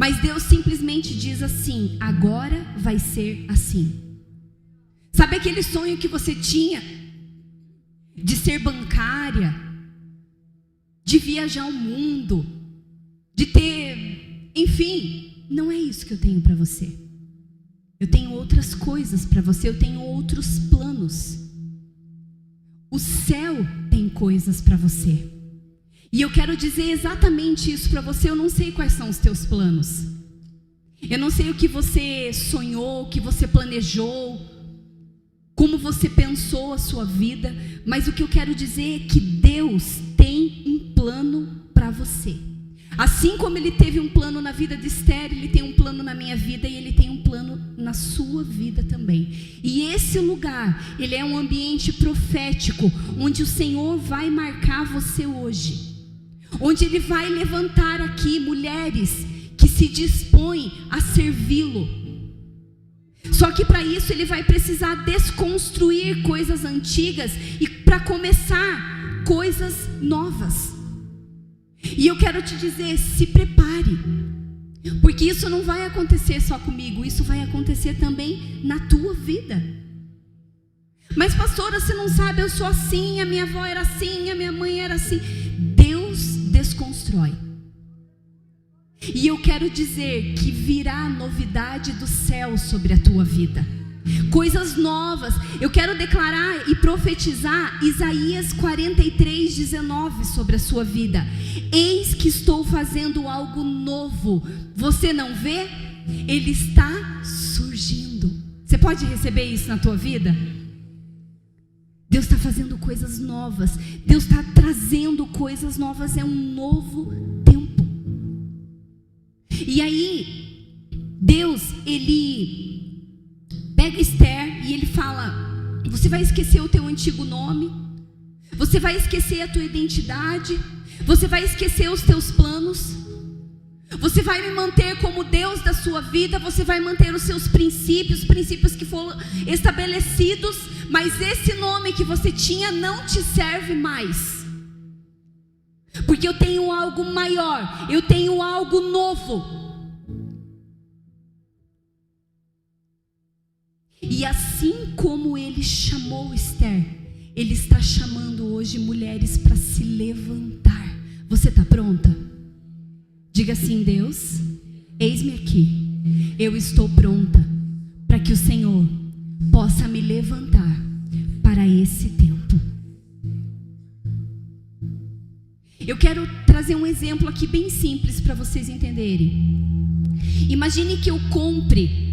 Mas Deus simplesmente diz assim: agora vai ser assim. Sabe aquele sonho que você tinha de ser bancária, de viajar o mundo, de ter, enfim, não é isso que eu tenho para você. Eu tenho outras coisas para você, eu tenho outros planos. O céu tem coisas para você. E eu quero dizer exatamente isso para você. Eu não sei quais são os teus planos. Eu não sei o que você sonhou, o que você planejou, como você pensou a sua vida. Mas o que eu quero dizer é que Deus tem um plano para você. Assim como Ele teve um plano na vida de Esther, Ele tem um plano na minha vida e Ele tem um plano na sua vida também. E esse lugar, ele é um ambiente profético, onde o Senhor vai marcar você hoje. Onde Ele vai levantar aqui mulheres que se dispõem a servi-lo. Só que para isso Ele vai precisar desconstruir coisas antigas e para começar coisas novas. E eu quero te dizer, se prepare, porque isso não vai acontecer só comigo, isso vai acontecer também na tua vida. Mas pastora, você não sabe, eu sou assim, a minha avó era assim, a minha mãe era assim. Deus desconstrói. E eu quero dizer que virá novidade do céu sobre a tua vida, coisas novas. Eu quero declarar e profetizar Isaías 43:19 sobre a sua vida. Eis que estou fazendo algo novo, você não vê? Ele está surgindo. Você pode receber isso na tua vida? Deus está fazendo coisas novas, Deus está trazendo coisas novas, é um novo tempo. E aí, Deus, Ele pega Esther e Ele fala: você vai esquecer o teu antigo nome, você vai esquecer a tua identidade, você vai esquecer os teus planos, você vai me manter como Deus da sua vida, você vai manter os seus princípios, princípios que foram estabelecidos, mas esse nome que você tinha não te serve mais, porque eu tenho algo maior, eu tenho algo novo. E assim como Ele chamou Esther, Ele está chamando hoje mulheres para se levantar. Você está pronta? Diga assim: Deus, eis-me aqui, eu estou pronta para que o Senhor possa me levantar para esse tempo. Eu quero trazer um exemplo aqui bem simples para vocês entenderem. Imagine que eu compre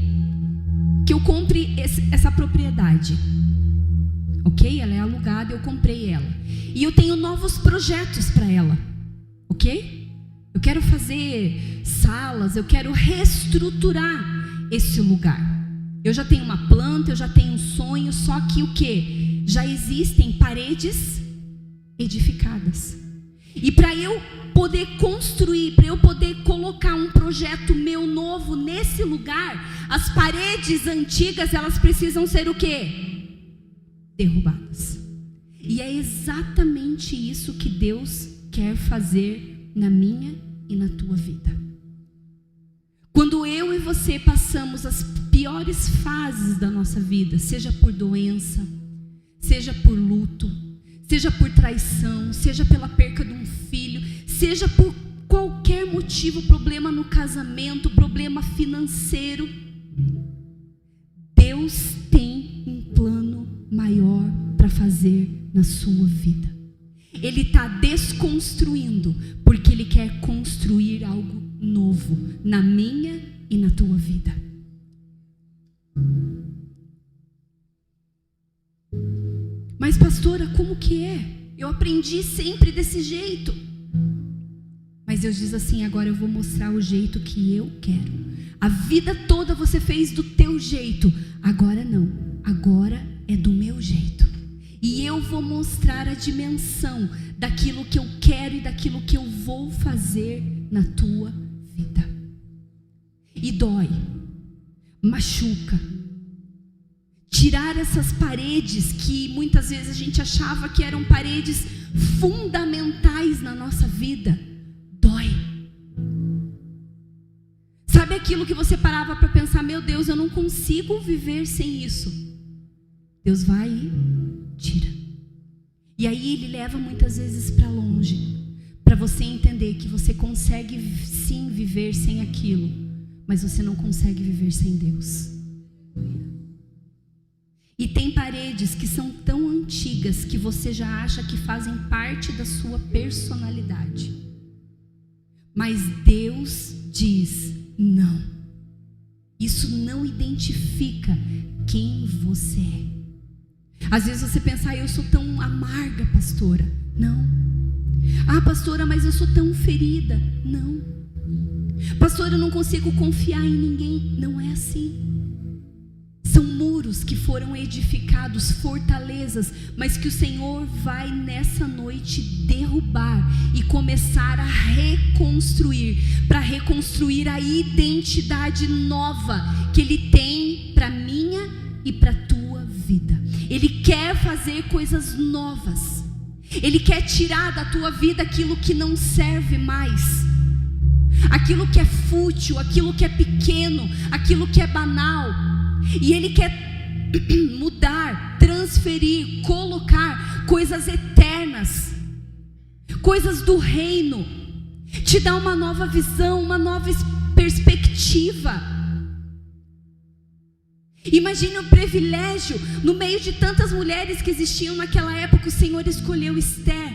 essa propriedade, ok? Ela é alugada, eu comprei ela e eu tenho novos projetos para ela, ok? Eu quero fazer salas, eu quero reestruturar esse lugar. Eu já tenho uma planta, eu já tenho um sonho, só que o que? Já existem paredes edificadas. E para eu poder construir, para eu poder colocar um projeto meu novo nesse lugar, as paredes antigas, elas precisam ser o quê? Derrubadas. E é exatamente isso que Deus quer fazer na minha e na tua vida. Quando eu e você passamos as piores fases da nossa vida, seja por doença, seja por luto, seja por traição, seja pela perca de um filho, seja por qualquer motivo, problema no casamento, problema financeiro, Deus tem um plano maior para fazer na sua vida. Ele está desconstruindo, porque Ele quer construir algo novo na minha e na tua vida. Mas pastora, como que é? Eu aprendi sempre desse jeito. Mas Deus diz assim: agora eu vou mostrar o jeito que eu quero. A vida toda você fez do teu jeito, agora não, agora é do meu jeito. E eu vou mostrar a dimensão daquilo que eu quero e daquilo que eu vou fazer na tua vida. E dói, machuca. Tirar essas paredes que muitas vezes a gente achava que eram paredes fundamentais na nossa vida, dói. Sabe aquilo que você parava para pensar, meu Deus, eu não consigo viver sem isso. Deus vai e tira. E aí Ele leva muitas vezes para longe, para você entender que você consegue sim viver sem aquilo, mas você não consegue viver sem Deus. E tem paredes que são tão antigas que você já acha que fazem parte da sua personalidade. Mas Deus diz, não. Isso não identifica quem você é. Às vezes você pensa, eu sou tão amarga, pastora. Não. Pastora, mas eu sou tão ferida. Não. Pastora, eu não consigo confiar em ninguém. Não é assim. São muros que foram edificados, fortalezas, mas que o Senhor vai nessa noite derrubar e começar a reconstruir, para reconstruir a identidade nova que Ele tem para minha e para tua vida. Ele quer fazer coisas novas. Ele quer tirar da tua vida aquilo que não serve mais, aquilo que é fútil, aquilo que é pequeno, aquilo que é banal. E Ele quer mudar, transferir, colocar coisas eternas, coisas do reino, te dar uma nova visão, uma nova perspectiva. Imagine o privilégio, no meio de tantas mulheres que existiam naquela época, o Senhor escolheu Esther.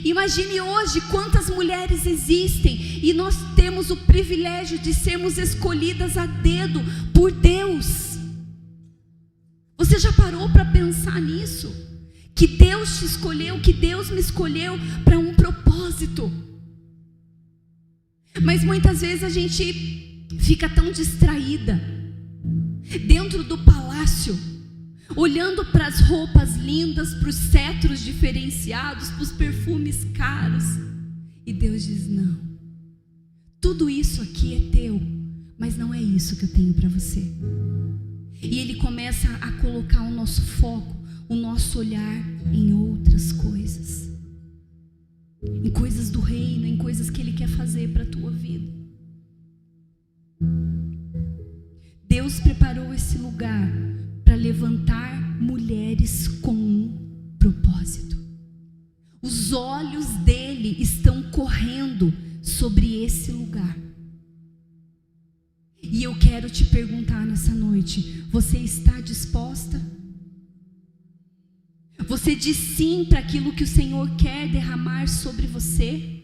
Imagine hoje quantas mulheres existem e nós temos o privilégio de sermos escolhidas a dedo por Deus. Você já parou para pensar nisso? Que Deus te escolheu, que Deus me escolheu para um propósito. Mas muitas vezes a gente fica tão distraída dentro do palácio, olhando para as roupas lindas, para os cetros diferenciados, para os perfumes caros. E Deus diz, não, tudo isso aqui é teu, mas não é isso que eu tenho para você. E Ele começa a colocar o nosso foco, o nosso olhar em outras coisas, em coisas do reino, em coisas que Ele quer fazer para a tua vida. Deus preparou esse lugar para levantar mulheres com um propósito. Os olhos dele estão correndo sobre esse lugar. E eu quero te perguntar nessa noite, você está disposta? Você diz sim para aquilo que o Senhor quer derramar sobre você?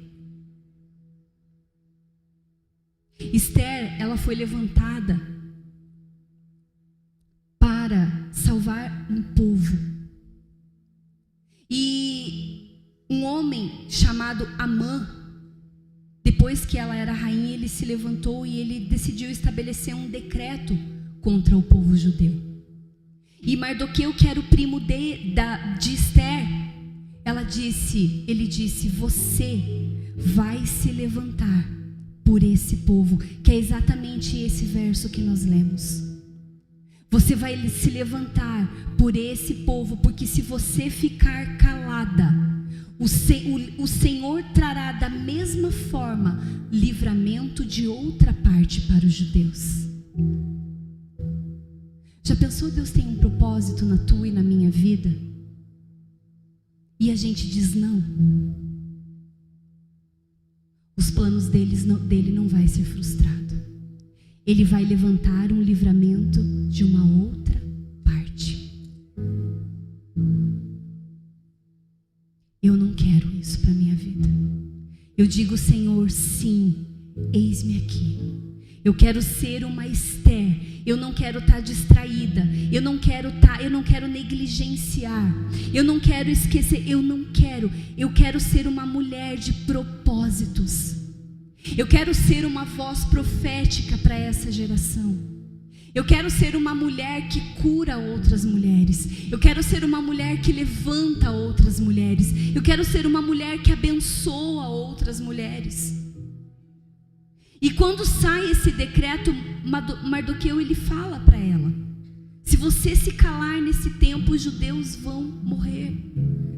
Esther, ela foi levantada para salvar um povo. E um homem chamado Amã, depois que ela era rainha, ele se levantou e ele decidiu estabelecer um decreto contra o povo judeu. E Mardoqueu, que era o primo de Esther, ele disse, você vai se levantar por esse povo, que é exatamente esse verso que nós lemos. Você vai se levantar por esse povo, porque se você ficar calada, o Senhor trará da mesma forma livramento de outra parte para os judeus. Já pensou, Deus tem um propósito na tua e na minha vida? E a gente diz não. Os planos dele não vai ser frustrado. Ele vai levantar um livramento de uma outra parte. Eu não quero isso para a minha vida. Eu digo, Senhor, sim, eis-me aqui. Eu quero ser uma Esther. Eu não quero estar distraída. Eu não quero negligenciar. Eu não quero esquecer. Eu quero ser uma mulher de propósitos. Eu quero ser uma voz profética para essa geração. Eu quero ser uma mulher que cura outras mulheres. Eu quero ser uma mulher que levanta outras mulheres. Eu quero ser uma mulher que abençoa outras mulheres. E quando sai esse decreto, Mardoqueu, ele fala para ela: se você se calar nesse tempo, os judeus vão morrer.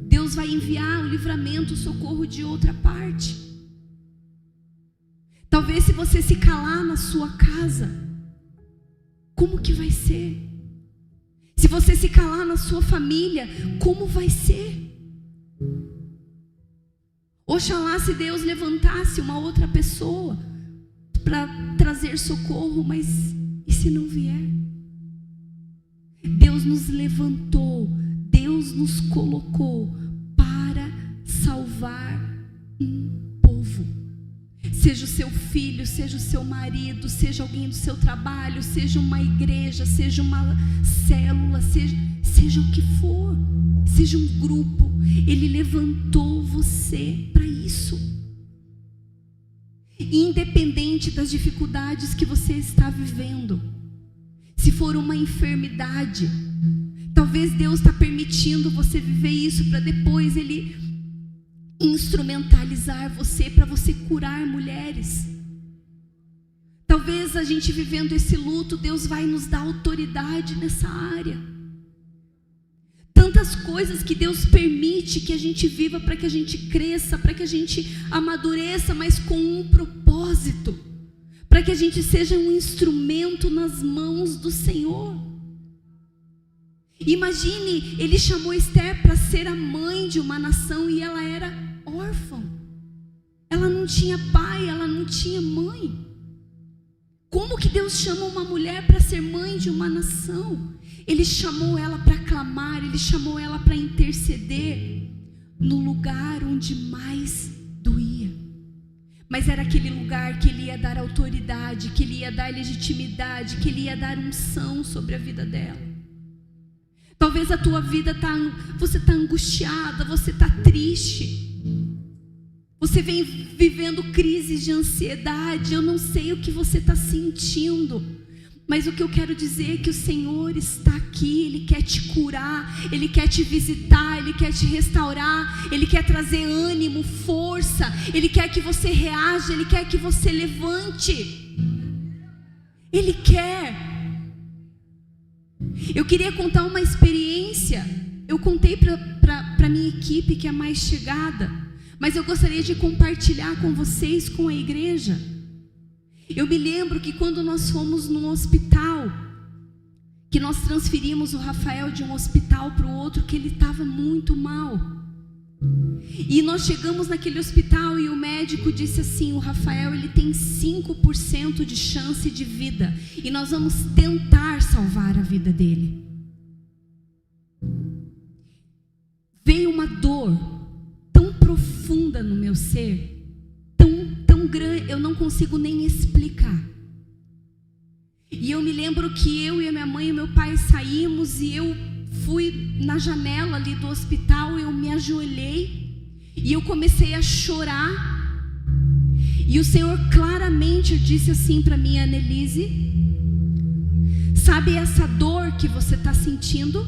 Deus vai enviar o livramento, o socorro de outra parte. Talvez se você se calar na sua casa, como que vai ser? Se você se calar na sua família, como vai ser? Oxalá se Deus levantasse uma outra pessoa para trazer socorro, mas e se não vier? Deus nos levantou, Deus nos colocou para salvar um povo. Seja o seu filho, seja o seu marido, seja alguém do seu trabalho, seja uma igreja, seja uma célula, seja o que for, seja um grupo, Ele levantou você para isso. Independente das dificuldades que você está vivendo, se for uma enfermidade, talvez Deus está permitindo você viver isso para depois Ele instrumentalizar você, para você curar mulheres. Talvez a gente vivendo esse luto, Deus vai nos dar autoridade nessa área. Tantas coisas que Deus permite que a gente viva para que a gente cresça, para que a gente amadureça, mas com um propósito, para que a gente seja um instrumento nas mãos do Senhor. Imagine, Ele chamou Esther para ser a mãe de uma nação e ela era órfã. Ela não tinha pai, ela não tinha mãe. Como que Deus chama uma mulher para ser mãe de uma nação? Ele chamou ela para clamar, Ele chamou ela para interceder no lugar onde mais doía. Mas era aquele lugar que Ele ia dar autoridade, que Ele ia dar legitimidade, que Ele ia dar unção sobre a vida dela. Talvez a tua vida você está angustiada, você está triste. Você vem vivendo crises de ansiedade. Eu não sei o que você está sentindo, mas o que eu quero dizer é que o Senhor está aqui. Ele quer te curar, Ele quer te visitar, Ele quer te restaurar, Ele quer trazer ânimo, força, Ele quer que você reaja, Ele quer que você levante. Ele quer. Eu queria contar uma experiência. Eu contei para a minha equipe que é mais chegada, mas eu gostaria de compartilhar com vocês, com a igreja. Eu me lembro que quando nós fomos num hospital, que nós transferimos o Rafael de um hospital para o outro, que ele estava muito mal. E nós chegamos naquele hospital e o médico disse assim: o Rafael, ele tem 5% de chance de vida e nós vamos tentar salvar a vida dele. Veio uma dor tão profunda no meu ser, tão grande, eu não consigo nem explicar. E eu me lembro que eu e a minha mãe e meu pai saímos e eu fui na janela ali do hospital, eu me ajoelhei e eu comecei a chorar. E o Senhor claramente disse assim para mim: Annelise, sabe essa dor que você está sentindo?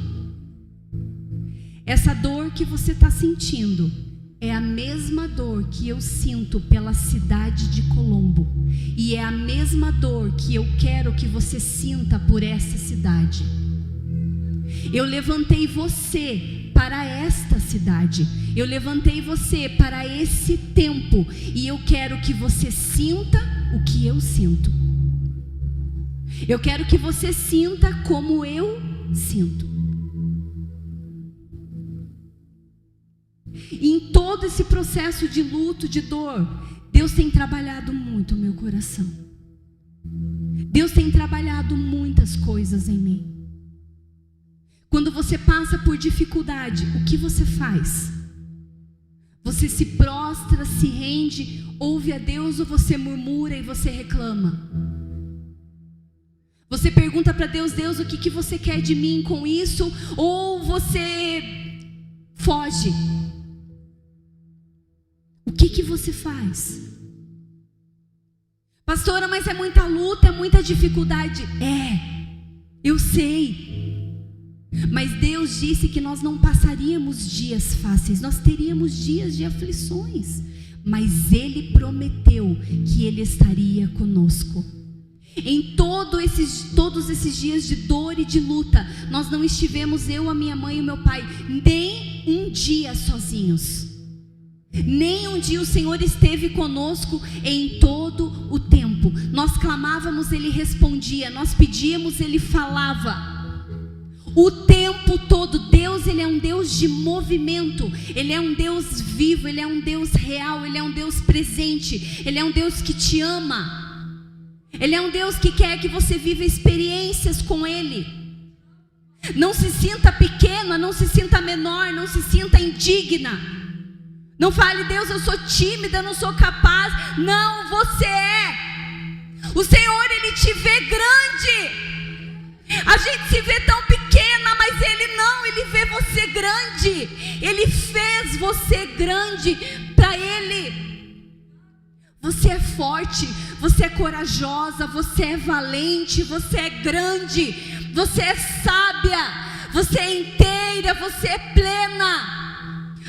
Essa dor que você está sentindo é a mesma dor que eu sinto pela cidade de Colombo. E é a mesma dor que eu quero que você sinta por essa cidade. Eu levantei você para esta cidade. Eu levantei você para esse tempo. E eu quero que você sinta o que eu sinto. Eu quero que você sinta como eu sinto. E em todo esse processo de luto, de dor, Deus tem trabalhado muito o meu coração. Deus tem trabalhado muitas coisas em mim. Quando você passa por dificuldade, o que você faz? Você se prostra, se rende, ouve a Deus, ou você murmura e você reclama? Você pergunta para Deus: Deus, o que você quer de mim com isso? Ou você foge? O que você faz? Pastora, mas é muita luta, é muita dificuldade. Eu sei. Mas Deus disse que nós não passaríamos dias fáceis, nós teríamos dias de aflições. Mas Ele prometeu que Ele estaria conosco. Em todos esses dias de dor e de luta, nós não estivemos, eu, a minha mãe e o meu pai, nem um dia sozinhos. Nem um dia o Senhor esteve conosco em todo o nós clamávamos, Ele respondia. Nós pedíamos, Ele falava. O tempo todo. Deus, Ele é um Deus de movimento. Ele é um Deus vivo, Ele é um Deus real, Ele é um Deus presente, Ele é um Deus que te ama. Ele é um Deus que quer que você viva experiências com Ele. Não se sinta pequena, não se sinta menor, não se sinta indigna. Não fale, Deus, eu sou tímida, eu não sou capaz. Não, você é. O Senhor, Ele te vê grande. A gente se vê tão pequena, mas Ele não, Ele vê você grande. Ele fez você grande para Ele. Você é forte, você é corajosa, você é valente, você é grande, você é sábia, você é inteira, você é plena.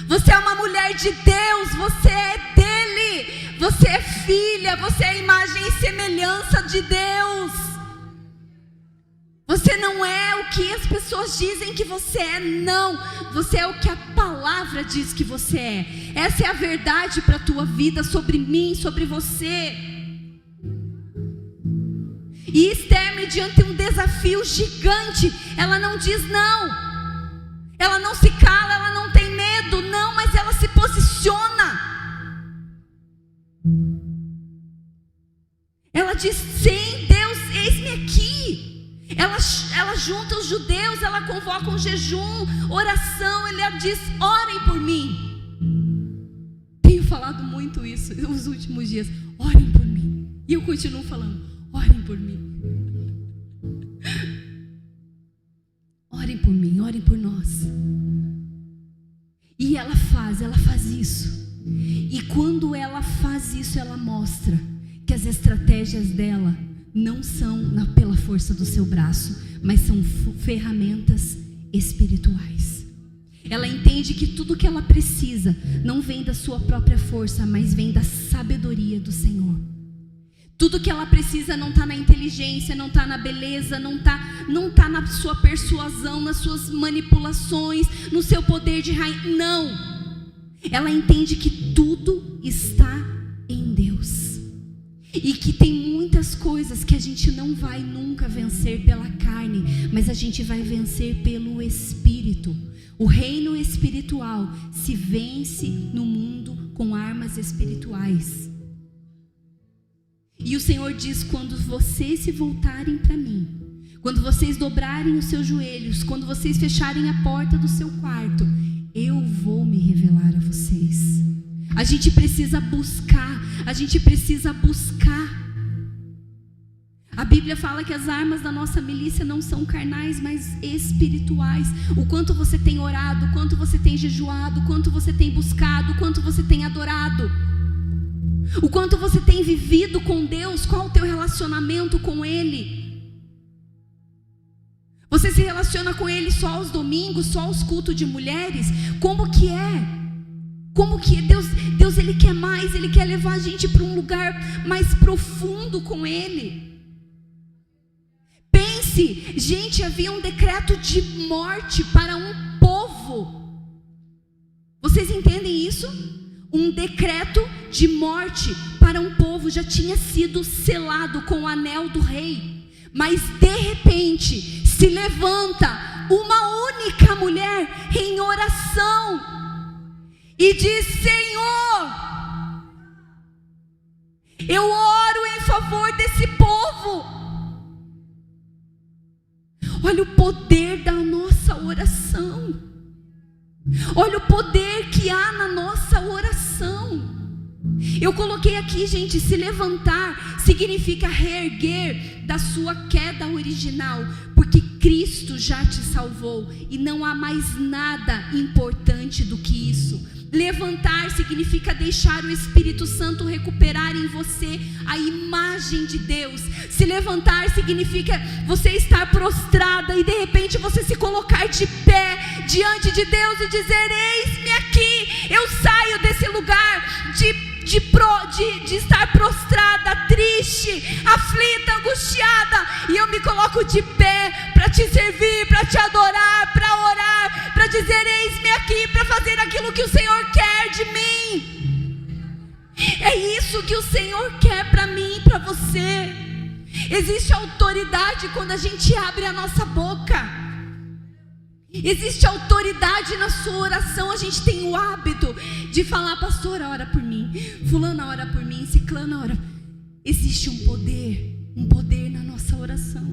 Você é uma mulher de Deus, você é dele, você é filha, você é a imagem e semelhança de Deus. Você não é o que as pessoas dizem que você é, não. Você é o que a palavra diz que você é. Essa é a verdade para a tua vida, sobre mim, sobre você. E Esther, mediante um desafio gigante, ela não diz não. Ela não se cala, ela não tem medo, não, mas ela se posiciona. Ela diz, sim, Deus, eis-me aqui. Ela junta os judeus, ela convoca um jejum, oração, ela diz, orem por mim. Tenho falado muito isso nos últimos dias, orem por mim. E eu continuo falando, orem por mim. Orem por mim, orem por nós. E ela faz isso. E quando ela faz isso, ela mostra que as estratégias dela não são pela força do seu braço, mas são ferramentas espirituais. Ela entende que tudo que ela precisa não vem da sua própria força, mas vem da sabedoria do Senhor. Tudo que ela precisa não está na inteligência, não está na beleza, não tá na sua persuasão, nas suas manipulações, no seu poder de rainha. Não. Ela entende que tudo está em Deus. E que tem muitas coisas que a gente não vai nunca vencer pela carne, mas a gente vai vencer pelo Espírito. O reino espiritual se vence no mundo com armas espirituais. E o Senhor diz, quando vocês se voltarem para mim, quando vocês dobrarem os seus joelhos, quando vocês fecharem a porta do seu quarto, eu vou me revelar a vocês. A gente precisa buscar, a gente precisa buscar. A Bíblia fala que as armas da nossa milícia não são carnais, mas espirituais. O quanto você tem orado, o quanto você tem jejuado, o quanto você tem buscado, o quanto você tem adorado, o quanto você tem vivido com Deus, qual o teu relacionamento com Ele? Você se relaciona com Ele só aos domingos, só aos cultos de mulheres? Como que é? Como que Deus Ele quer mais, Ele quer levar a gente para um lugar mais profundo com Ele. Pense, gente, havia um decreto de morte para um povo. Vocês entendem isso? Um decreto de morte para um povo já tinha sido selado com o anel do rei. Mas de repente se levanta uma única mulher em oração e diz, Senhor, eu oro em favor desse povo. Olha o poder da nossa oração. Olha o poder que há na nossa oração. Eu coloquei aqui, gente, se levantar significa reerguer da sua queda original, porque Cristo já te salvou e não há mais nada importante do que isso. Levantar significa deixar o Espírito Santo recuperar em você a imagem de Deus. Se levantar significa você estar prostrada e de repente você se colocar de pé diante de Deus e dizer, eis-me aqui, eu saio desse lugar de estar prostrada, triste, aflita, angustiada, e eu me coloco de pé para te servir, para te adorar, para orar, para dizer, eis-me aqui, para fazer aquilo que o Senhor quer de mim. É isso que o Senhor quer para mim e para você. Existe autoridade quando a gente abre a nossa boca. Existe autoridade na sua oração. A gente tem o hábito de falar: pastora, ora por mim, fulana, ora por mim, ciclana, ora. Existe um poder na nossa oração.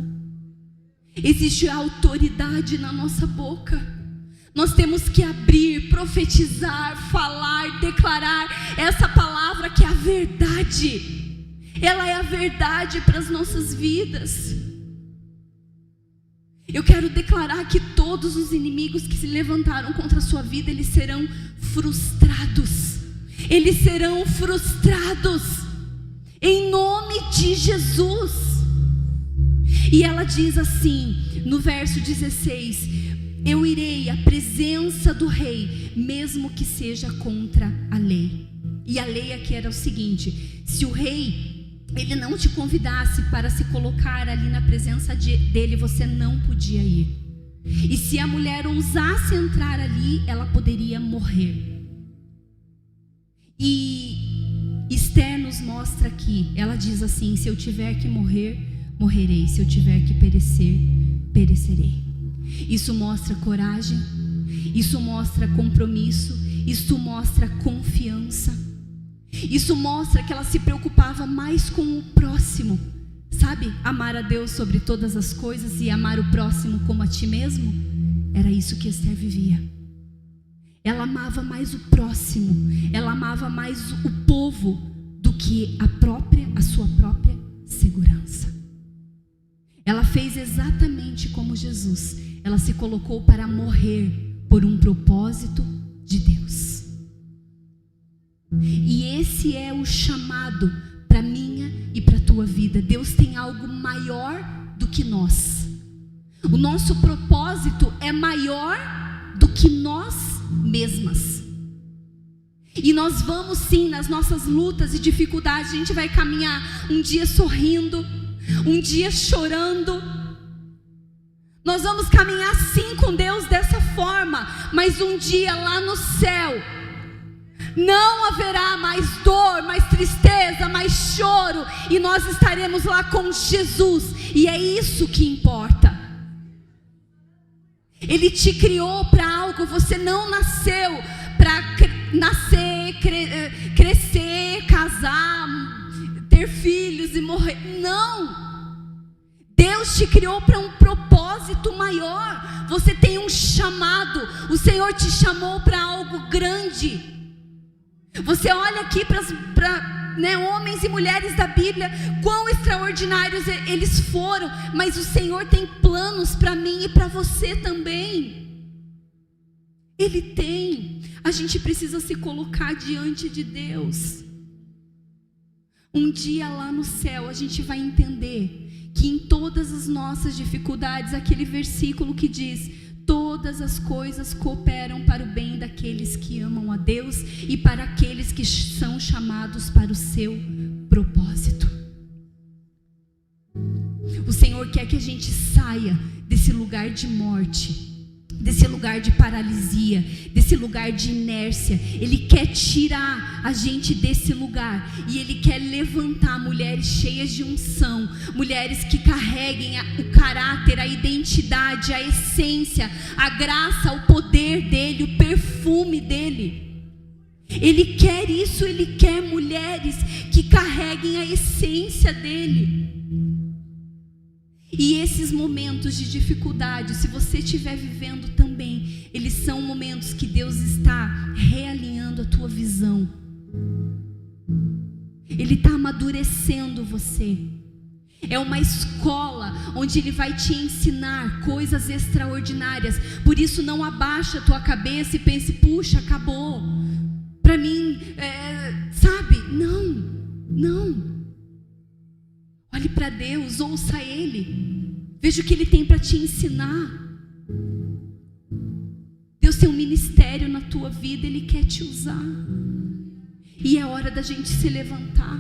Existe autoridade na nossa boca. Nós temos que abrir, profetizar, falar, declarar essa palavra que é a verdade. Ela é a verdade para as nossas vidas. Eu quero declarar que todos os inimigos que se levantaram contra a sua vida, eles serão frustrados. Eles serão frustrados em nome de Jesus. E ela diz assim, no verso 16: eu irei à presença do rei, mesmo que seja contra a lei. E a lei aqui era o seguinte: se o rei ele não te convidasse para se colocar ali na presença dele, você não podia ir. E se a mulher ousasse entrar ali, ela poderia morrer. E Esther nos mostra aqui, ela diz assim: se eu tiver que morrer, morrerei. Se eu tiver que perecer, perecerei. Isso mostra coragem, isso mostra compromisso, isso mostra confiança. Isso mostra que ela se preocupava mais com o próximo. Sabe, amar a Deus sobre todas as coisas e amar o próximo como a ti mesmo. Era isso que Esther vivia. Ela amava mais o próximo, ela amava mais o povo do que a sua própria segurança. Ela fez exatamente como Jesus. Ela se colocou para morrer por um propósito de Deus. E esse é o chamado para minha e para a tua vida. Deus tem algo maior do que nós. O nosso propósito é maior do que nós mesmas. E nós vamos sim, nas nossas lutas e dificuldades, a gente vai caminhar um dia sorrindo, um dia chorando. Nós vamos caminhar sim com Deus dessa forma, mas um dia lá no céu não haverá mais dor, mais tristeza, mais choro, e nós estaremos lá com Jesus. E é isso que importa. Ele te criou para algo. Você não nasceu para crescer, casar, ter filhos e morrer. Não. Deus te criou para um propósito maior. Você tem um chamado. O Senhor te chamou para algo grande. Você olha aqui para homens e mulheres da Bíblia, quão extraordinários eles foram, mas o Senhor tem planos para mim e para você também. Ele tem. A gente precisa se colocar diante de Deus. Um dia lá no céu a gente vai entender que em todas as nossas dificuldades, aquele versículo que diz: todas as coisas cooperam para o bem daqueles que amam a Deus e para aqueles que são chamados para o seu propósito. O Senhor quer que a gente saia desse lugar de morte, desse lugar de paralisia, desse lugar de inércia. Ele quer tirar a gente desse lugar e Ele quer levantar mulheres cheias de unção, mulheres que carreguem o caráter, a identidade, a essência, a graça, o poder dele, o perfume dele. Ele quer isso. Ele quer mulheres que carreguem a essência dele. E esses momentos de dificuldade, se você estiver vivendo também, eles são momentos que Deus está realinhando a tua visão. Ele está amadurecendo você. É uma escola onde Ele vai te ensinar coisas extraordinárias. Por isso não abaixa a tua cabeça e pense: puxa, acabou. Para mim, sabe? Não. Olhe para Deus, ouça Ele. Veja o que Ele tem para te ensinar. Deus tem um ministério na tua vida, Ele quer te usar. E é hora da gente se levantar.